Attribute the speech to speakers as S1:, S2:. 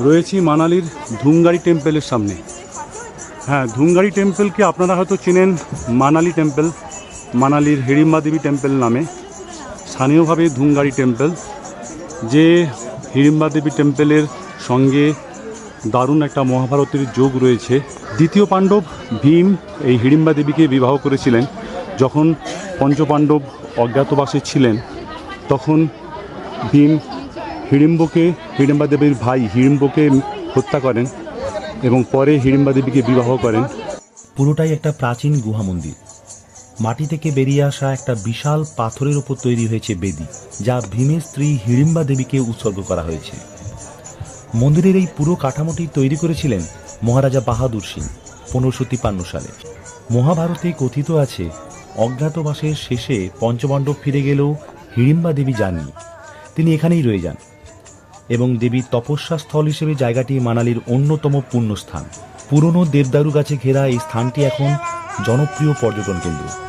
S1: রয়েছি মানালির ধুঙ্গারি টেম্পেলের সামনে। হ্যাঁ, ধুঙ্গারি টেম্পেলকে আপনারা হয়তো চেনেন মানালি টেম্পেল, মানালির হিড়িম্বা দেবী টেম্পেল নামে, স্থানীয়ভাবে ধুঙ্গারি টেম্পেল। যে হিড়িম্বা দেবী টেম্পেলের সঙ্গে দারুণ একটা মহাভারতের যোগ রয়েছে। দ্বিতীয় পাণ্ডব ভীম এই হিড়িম্বা দেবীকে বিবাহ করেছিলেন। যখন পঞ্চপাণ্ডব অজ্ঞাতবাসে ছিলেন তখন ভীম হিড়িম্বা দেবীর ভাই হিড়িম্বকে হত্যা করেন এবং পরে হিড়িম্বা দেবীকে বিবাহ করেন।
S2: পুরোটাই একটা প্রাচীন গুহা মন্দির। মাটি থেকে বেরিয়ে আসা একটা বিশাল পাথরের উপর তৈরি হয়েছে বেদি, যা ভীমের স্ত্রী হিড়িম্বা দেবীকে উৎসর্গ করা হয়েছে। মন্দিরের এই পুরো কাঠামোটি তৈরি করেছিলেন মহারাজা বাহাদুর সিং 1553 সালে। মহাভারতে কথিত আছে, অজ্ঞাতবাসের শেষে পঞ্চপাণ্ডব ফিরে গেলেও হিড়িম্বা দেবী যাননি, তিনি এখানেই রয়ে যান এবং দেবীর তপস্যা স্থল হিসেবে জায়গাটি মানালির অন্যতম পুণ্যস্থান। পুরনো দেবদারু গাছে ঘেরা এই স্থানটি এখন জনপ্রিয় পর্যটন কেন্দ্র।